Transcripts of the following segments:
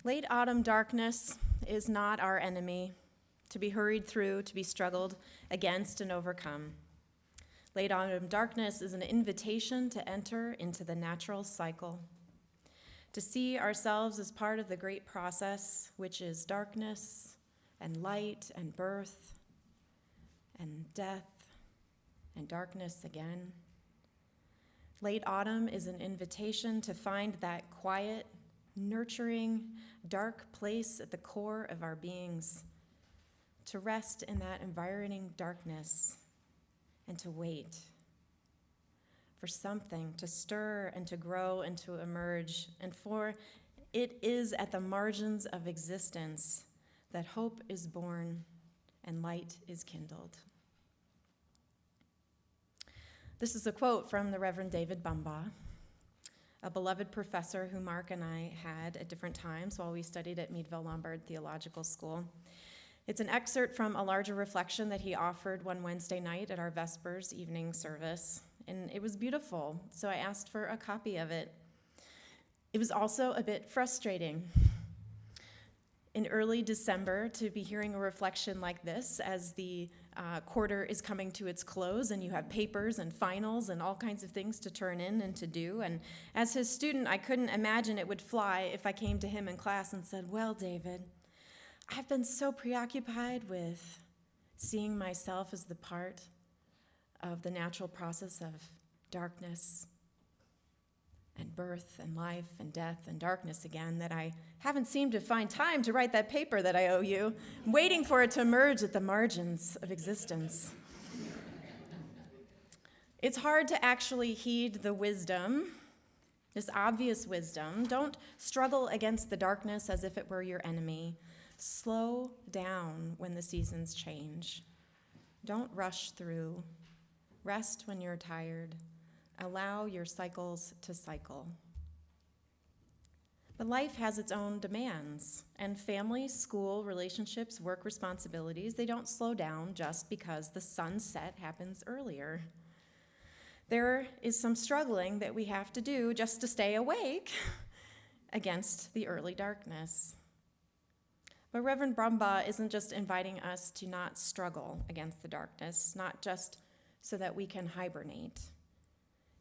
Late autumn darkness is not our enemy, to be hurried through, to be struggled against and overcome. Late autumn darkness is an invitation to enter into the natural cycle, to see ourselves as part of the great process, which is darkness and light and birth and death and darkness again. Late autumn is an invitation to find that quiet, nurturing, dark place at the core of our beings, to rest in that environing darkness and to wait for something to stir and to grow and to emerge. And for it is at the margins of existence that hope is born and light is kindled. This is a quote from the Reverend David Bumbaugh, a beloved professor who Mark and I had at different times while we studied at Meadville Lombard Theological School. It's an excerpt from a larger reflection that he offered one Wednesday night at our Vespers evening service, and it was beautiful, so I asked for a copy of it. It was also a bit frustrating in early December to be hearing a reflection like this as the quarter is coming to its close and you have papers and finals and all kinds of things to turn in and to do. And as his student, I couldn't imagine it would fly if I came to him in class and said, "Well, David, I've been so preoccupied with seeing myself as the part of the natural process of darkness and birth and life and death and darkness again that I haven't seemed to find time to write that paper that I owe you. I'm waiting for it to emerge at the margins of existence." It's hard to actually heed the wisdom, this obvious wisdom. Don't struggle against the darkness as if it were your enemy. Slow down when the seasons change. Don't rush through. Rest when you're tired. Allow your cycles to cycle. But life has its own demands, and family, school, relationships, work responsibilities, they don't slow down just because the sunset happens earlier. There is some struggling that we have to do just to stay awake against the early darkness. But Reverend Bumbaugh isn't just inviting us to not struggle against the darkness, not just so that we can hibernate.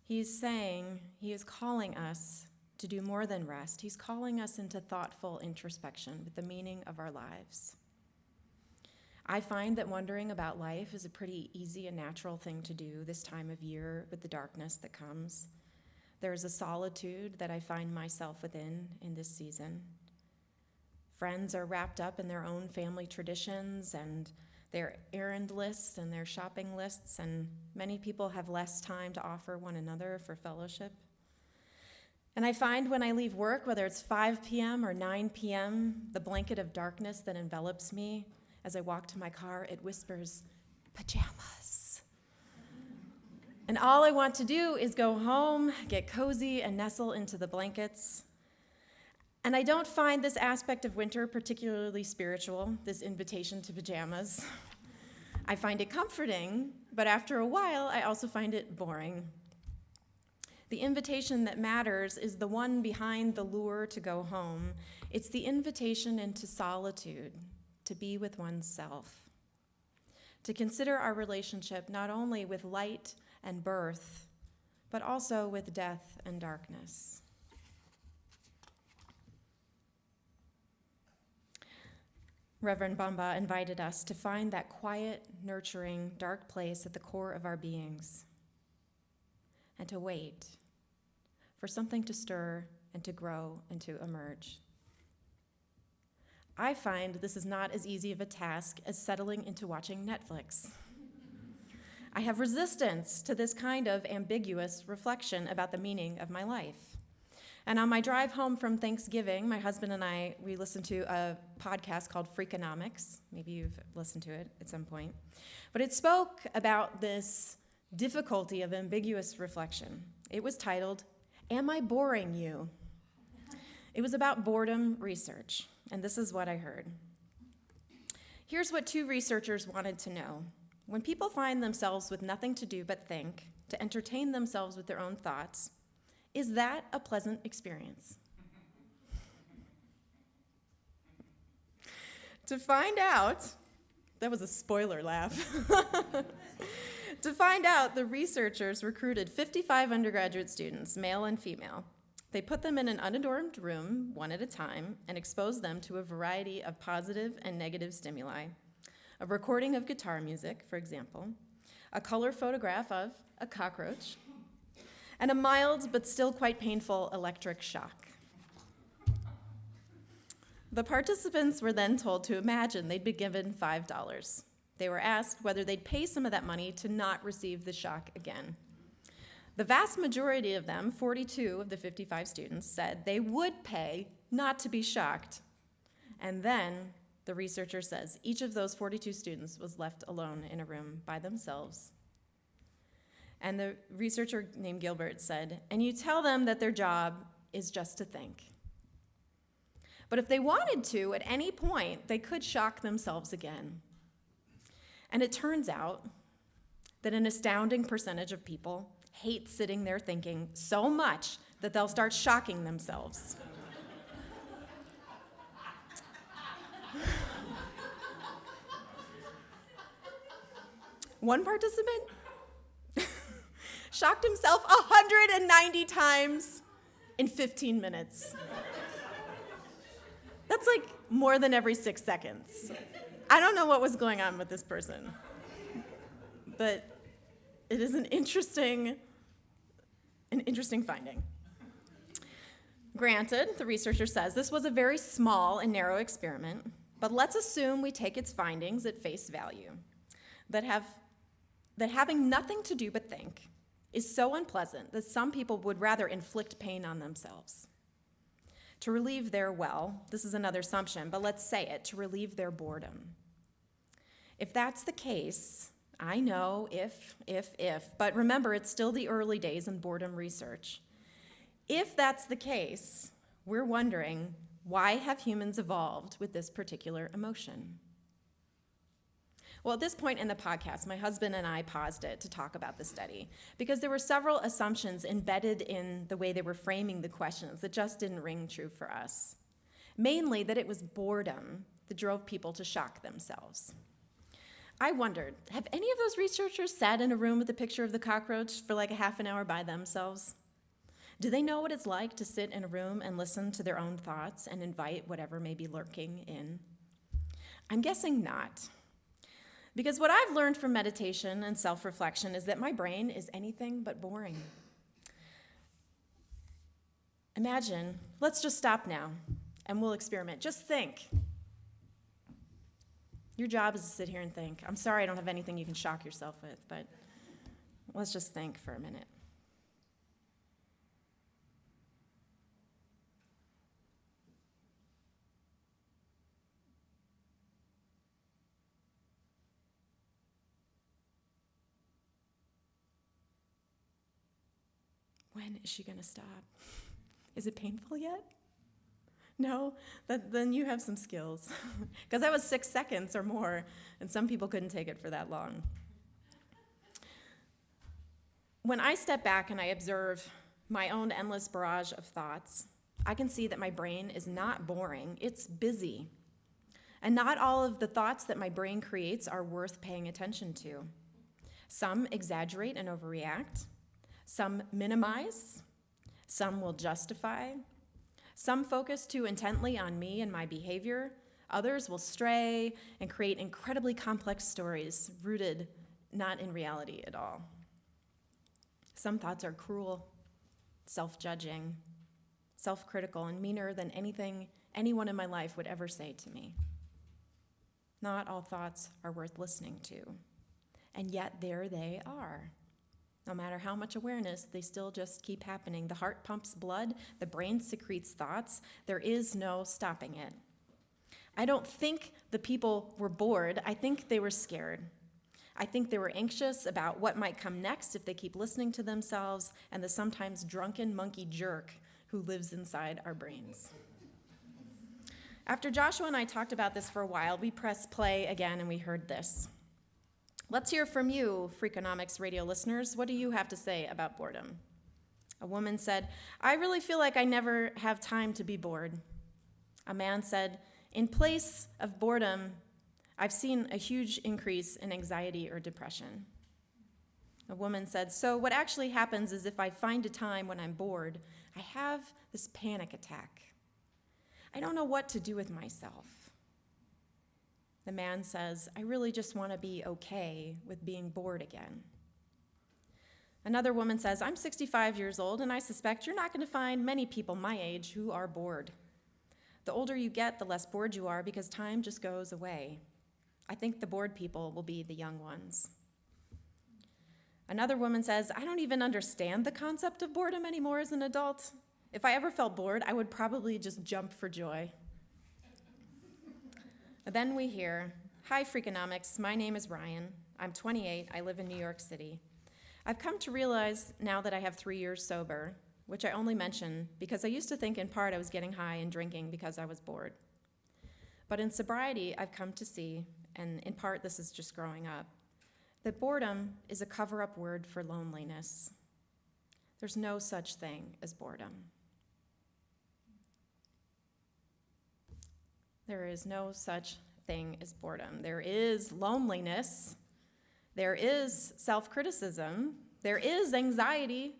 He's saying, he is calling us to do more than rest. He's calling us into thoughtful introspection with the meaning of our lives. I find that wondering about life is a pretty easy and natural thing to do this time of year with the darkness that comes. There's a solitude that I find myself within in this season. Friends are wrapped up in their own family traditions and their errand lists and their shopping lists, and many people have less time to offer one another for fellowship. And I find when I leave work, whether it's 5 p.m. or 9 p.m., the blanket of darkness that envelops me as I walk to my car, it whispers, "Pajamas." And all I want to do is go home, get cozy, and nestle into the blankets. And I don't find this aspect of winter particularly spiritual, this invitation to pajamas. I find it comforting, but after a while, I also find it boring. The invitation that matters is the one behind the lure to go home. It's the invitation into solitude, to be with oneself, to consider our relationship not only with light and birth, but also with death and darkness. Reverend Bumbaugh invited us to find that quiet, nurturing, dark place at the core of our beings and to wait for something to stir and to grow and to emerge. I find this is not as easy of a task as settling into watching Netflix. I have resistance to this kind of ambiguous reflection about the meaning of my life. And on my drive home from Thanksgiving, my husband and I, we listened to a podcast called Freakonomics. Maybe you've listened to it at some point. But it spoke about this difficulty of ambiguous reflection. It was titled, "Am I Boring You?" It was about boredom research, and this is what I heard. Here's what two researchers wanted to know. When people find themselves with nothing to do but think, to entertain themselves with their own thoughts, is that a pleasant experience? To find out, that was a spoiler laugh. To find out, the researchers recruited 55 undergraduate students, male and female. They put them in an unadorned room, one at a time, and exposed them to a variety of positive and negative stimuli. A recording of guitar music, for example, a color photograph of a cockroach, and a mild but still quite painful electric shock. The participants were then told to imagine they'd be given $5. They were asked whether they'd pay some of that money to not receive the shock again. The vast majority of them, 42 of the 55 students, said they would pay not to be shocked. And then, the researcher says, each of those 42 students was left alone in a room by themselves. And the researcher named Gilbert said, and you tell them that their job is just to think. But if they wanted to, at any point, they could shock themselves again. And it turns out that an astounding percentage of people hate sitting there thinking so much that they'll start shocking themselves. One participant shocked himself 190 times in 15 minutes. That's like more than every 6 seconds. I don't know what was going on with this person, but it is an interesting finding. Granted, the researcher says this was a very small and narrow experiment, but let's assume we take its findings at face value, that having nothing to do but think is so unpleasant that some people would rather inflict pain on themselves. To relieve their, this is another assumption, but let's say it, to relieve their boredom. If that's the case, I know if, but remember, it's still the early days in boredom research. If that's the case, we're wondering, why have humans evolved with this particular emotion? Well, at this point in the podcast, my husband and I paused it to talk about the study because there were several assumptions embedded in the way they were framing the questions that just didn't ring true for us. Mainly that it was boredom that drove people to shock themselves. I wondered, have any of those researchers sat in a room with a picture of the cockroach for like a half an hour by themselves? Do they know what it's like to sit in a room and listen to their own thoughts and invite whatever may be lurking in? I'm guessing not. Because what I've learned from meditation and self-reflection is that my brain is anything but boring. Imagine, let's just stop now and we'll experiment. Just think. Your job is to sit here and think. I'm sorry I don't have anything you can shock yourself with, but let's just think for a minute. When is she going to stop? Is it painful yet? No? Then you have some skills. Because that was 6 seconds or more, and some people couldn't take it for that long. When I step back and I observe my own endless barrage of thoughts, I can see that my brain is not boring, it's busy. And not all of the thoughts that my brain creates are worth paying attention to. Some exaggerate and overreact. Some minimize, some will justify, some focus too intently on me and my behavior, others will stray and create incredibly complex stories rooted not in reality at all. Some thoughts are cruel, self-judging, self-critical, and meaner than anything anyone in my life would ever say to me. Not all thoughts are worth listening to, and yet there they are. No matter how much awareness, they still just keep happening. The heart pumps blood, the brain secretes thoughts. There is no stopping it. I don't think the people were bored. I think they were scared. I think they were anxious about what might come next if they keep listening to themselves and the sometimes drunken monkey jerk who lives inside our brains. After Joshua and I talked about this for a while, we pressed play again and we heard this. Let's hear from you, Freakonomics radio listeners. What do you have to say about boredom? A woman said, I really feel like I never have time to be bored. A man said, in place of boredom, I've seen a huge increase in anxiety or depression. A woman said, "So what actually happens is if I find a time when I'm bored, I have this panic attack. I don't know what to do with myself." The man says, "I really just want to be okay with being bored again." Another woman says, "I'm 65 years old, and I suspect you're not going to find many people my age who are bored. The older you get, the less bored you are because time just goes away. I think the bored people will be the young ones." Another woman says, "I don't even understand the concept of boredom anymore as an adult. If I ever felt bored, I would probably just jump for joy." Then we hear, "Hi, Freakonomics. My name is Ryan. I'm 28. I live in New York City. I've come to realize now that I have 3 years sober, which I only mention because I used to think in part I was getting high and drinking because I was bored. But in sobriety, I've come to see, and in part this is just growing up, that boredom is a cover-up word for loneliness. There's no such thing as boredom. There is no such thing as boredom. There is loneliness. There is self-criticism. There is anxiety.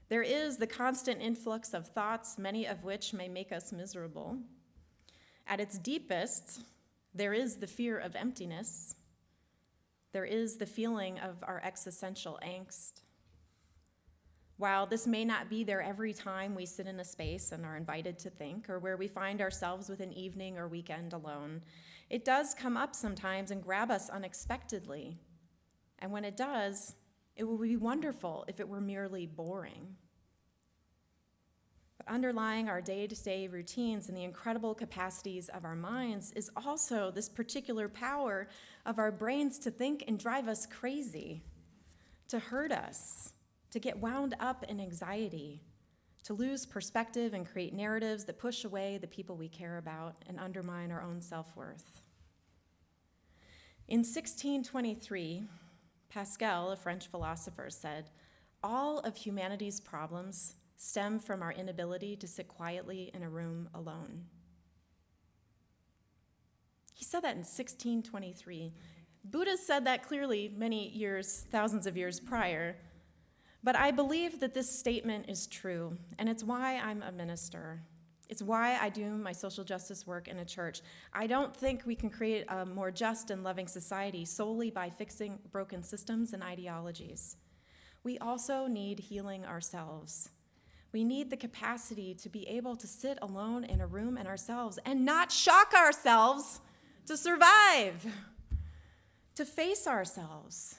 There is the constant influx of thoughts, many of which may make us miserable. At its deepest, there is the fear of emptiness. There is the feeling of our existential angst. While this may not be there every time we sit in a space and are invited to think, or where we find ourselves with an evening or weekend alone, it does come up sometimes and grab us unexpectedly. And when it does, it will be wonderful if it were merely boring. But underlying our day-to-day routines and the incredible capacities of our minds is also this particular power of our brains to think and drive us crazy, to hurt us, to get wound up in anxiety, to lose perspective and create narratives that push away the people we care about and undermine our own self-worth. In 1623, Pascal, a French philosopher, said, "All of humanity's problems stem from our inability to sit quietly in a room alone." He said that in 1623. Buddha said that clearly many years, thousands of years prior. But I believe that this statement is true, and it's why I'm a minister. It's why I do my social justice work in a church. I don't think we can create a more just and loving society solely by fixing broken systems and ideologies. We also need healing ourselves. We need the capacity to be able to sit alone in a room in ourselves and not shock ourselves to survive, to face ourselves,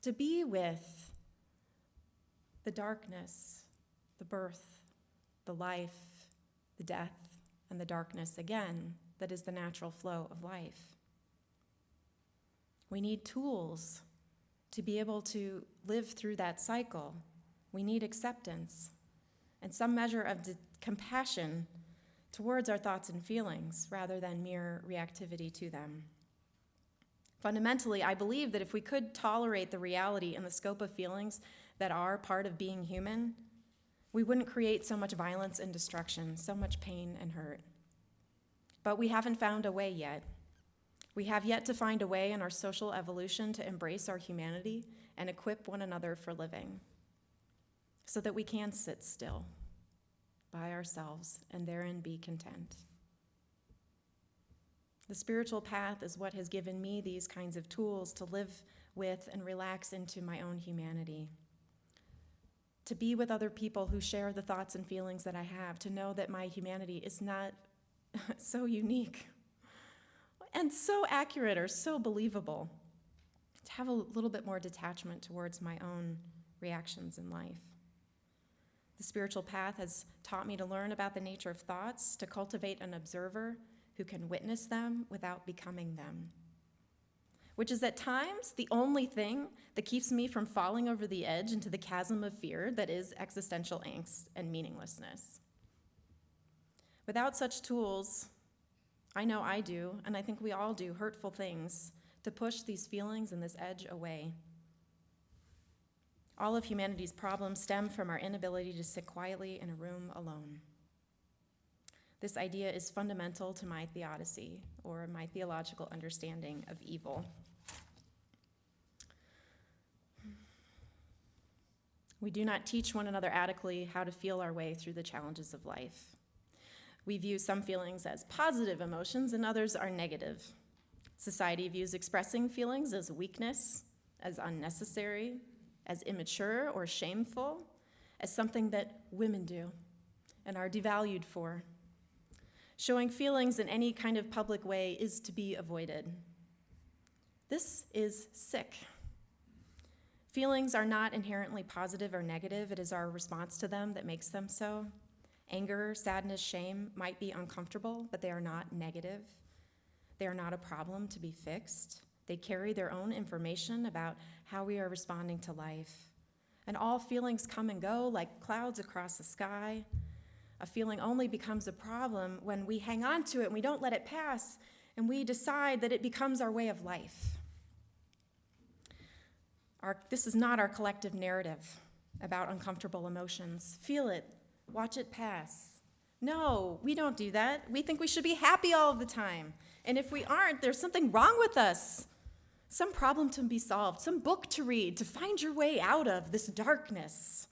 to be with the darkness, the birth, the life, the death, and the darkness again that is the natural flow of life. We need tools to be able to live through that cycle. We need acceptance and some measure of compassion towards our thoughts and feelings rather than mere reactivity to them. Fundamentally, I believe that if we could tolerate the reality and the scope of feelings that are part of being human, we wouldn't create so much violence and destruction, so much pain and hurt. But we haven't found a way yet. We have yet to find a way in our social evolution to embrace our humanity and equip one another for living so that we can sit still by ourselves and therein be content. The spiritual path is what has given me these kinds of tools to live with and relax into my own humanity. To be with other people who share the thoughts and feelings that I have, to know that my humanity is not so unique and so accurate or so believable. To have a little bit more detachment towards my own reactions in life. The spiritual path has taught me to learn about the nature of thoughts, to cultivate an observer who can witness them without becoming them, which is at times the only thing that keeps me from falling over the edge into the chasm of fear that is existential angst and meaninglessness. Without such tools, I know I do, and I think we all do, hurtful things to push these feelings and this edge away. All of humanity's problems stem from our inability to sit quietly in a room alone. This idea is fundamental to my theodicy, or my theological understanding of evil. We do not teach one another adequately how to feel our way through the challenges of life. We view some feelings as positive emotions and others are negative. Society views expressing feelings as weakness, as unnecessary, as immature or shameful, as something that women do and are devalued for. Showing feelings in any kind of public way is to be avoided. This is sick. Feelings are not inherently positive or negative. It is our response to them that makes them so. Anger, sadness, shame might be uncomfortable, but they are not negative. They are not a problem to be fixed. They carry their own information about how we are responding to life. And all feelings come and go like clouds across the sky. A feeling only becomes a problem when we hang on to it and we don't let it pass, and we decide that it becomes our way of life. This is not our collective narrative about uncomfortable emotions. Feel it, watch it pass. No, we don't do that. We think we should be happy all of the time. And if we aren't, there's something wrong with us. Some problem to be solved, some book to read to find your way out of this darkness.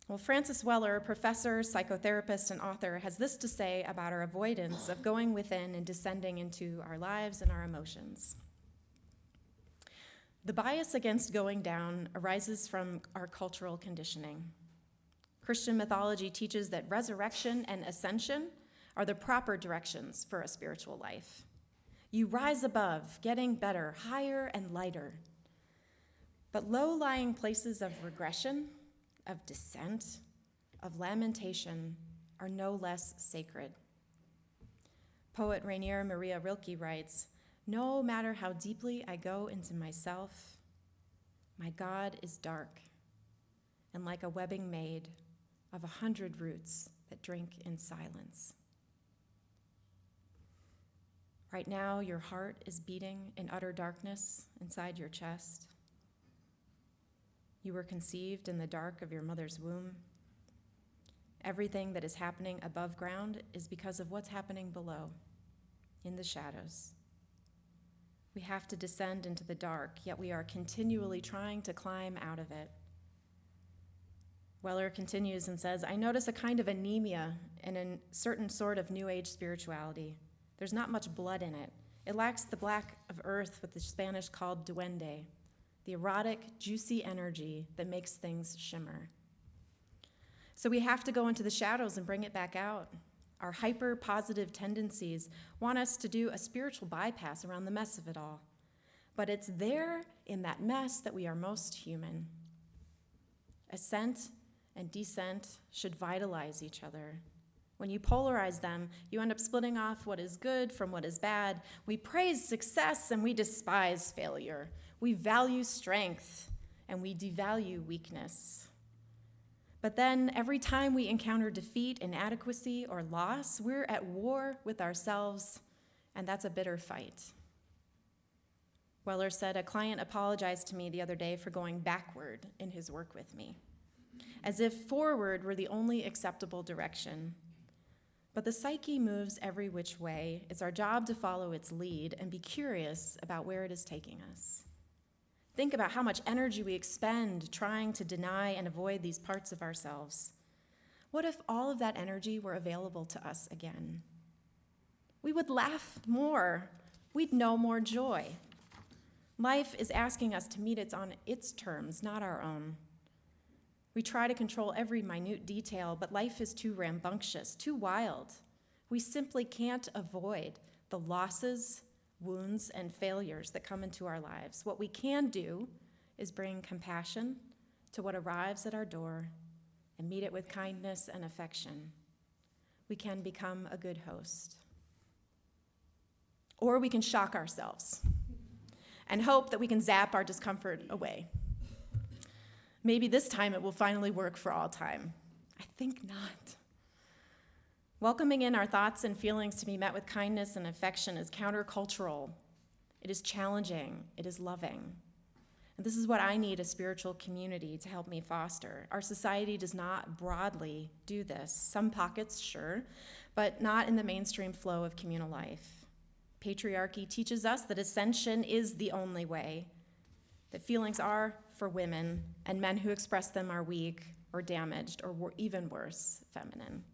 Well, Francis Weller, professor, psychotherapist, and author, has this to say about our avoidance of going within and descending into our lives and our emotions. The bias against going down arises from our cultural conditioning. Christian mythology teaches that resurrection and ascension are the proper directions for a spiritual life. You rise above, getting better, higher and lighter. But low-lying places of regression, of descent, of lamentation are no less sacred. Poet Rainier Maria Rilke writes, "No matter how deeply I go into myself, my God is dark and like a webbing made of 100 roots that drink in silence." Right now, your heart is beating in utter darkness inside your chest. You were conceived in the dark of your mother's womb. Everything that is happening above ground is because of what's happening below, in the shadows. We have to descend into the dark, yet we are continually trying to climb out of it. Weller continues and says, "I notice a kind of anemia in a certain sort of New Age spirituality. There's not much blood in it. It lacks the black of earth, what the Spanish called duende, the erotic, juicy energy that makes things shimmer." So we have to go into the shadows and bring it back out. Our hyper-positive tendencies want us to do a spiritual bypass around the mess of it all. But it's there in that mess that we are most human. Ascent and descent should vitalize each other. When you polarize them, you end up splitting off what is good from what is bad. We praise success and we despise failure. We value strength and we devalue weakness. But then every time we encounter defeat, inadequacy, or loss, we're at war with ourselves, and that's a bitter fight. Weller said, "A client apologized to me the other day for going backward in his work with me, as if forward were the only acceptable direction. But the psyche moves every which way. It's our job to follow its lead and be curious about where it is taking us. Think about how much energy we expend trying to deny and avoid these parts of ourselves. What if all of that energy were available to us again? We would laugh more. We'd know more joy. Life is asking us to meet it on its terms, not our own. We try to control every minute detail, but life is too rambunctious, too wild. We simply can't avoid the losses, wounds, and failures that come into our lives. What we can do is bring compassion to what arrives at our door and meet it with kindness and affection. We can become a good host. Or we can shock ourselves and hope that we can zap our discomfort away. Maybe this time it will finally work for all time. I think not. Welcoming in our thoughts and feelings to be met with kindness and affection is countercultural. It is challenging. It is loving. And this is what I need a spiritual community to help me foster. Our society does not broadly do this. Some pockets, sure, but not in the mainstream flow of communal life. Patriarchy teaches us that ascension is the only way, that feelings are for women, and men who express them are weak or damaged or even worse, feminine.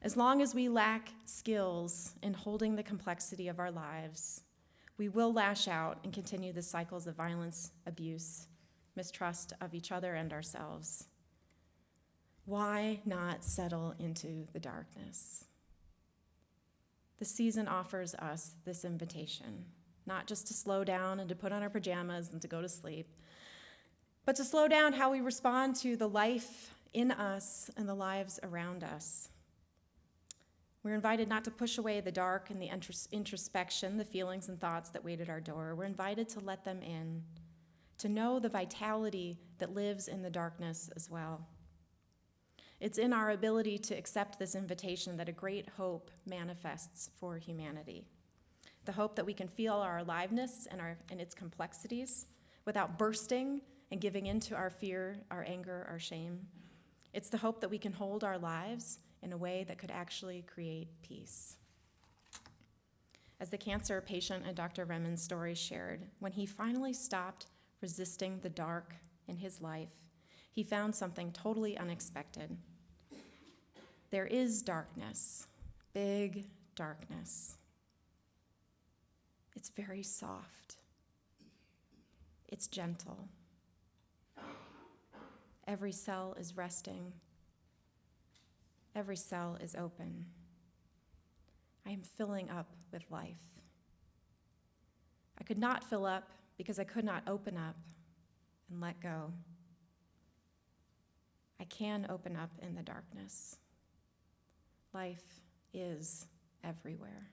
As long as we lack skills in holding the complexity of our lives, we will lash out and continue the cycles of violence, abuse, mistrust of each other and ourselves. Why not settle into the darkness? The season offers us this invitation, not just to slow down and to put on our pajamas and to go to sleep, but to slow down how we respond to the life in us and the lives around us. We're invited not to push away the dark and the introspection, the feelings and thoughts that wait at our door. We're invited to let them in, to know the vitality that lives in the darkness as well. It's in our ability to accept this invitation that a great hope manifests for humanity. The hope that we can feel our aliveness and its complexities without bursting and giving in to our fear, our anger, our shame. It's the hope that we can hold our lives in a way that could actually create peace. As the cancer patient in Dr. Remen's story shared, when he finally stopped resisting the dark in his life, he found something totally unexpected. There is darkness, big darkness. It's very soft. It's gentle. Every cell is resting. Every cell is open. I am filling up with life. I could not fill up because I could not open up and let go. I can open up in the darkness. Life is everywhere.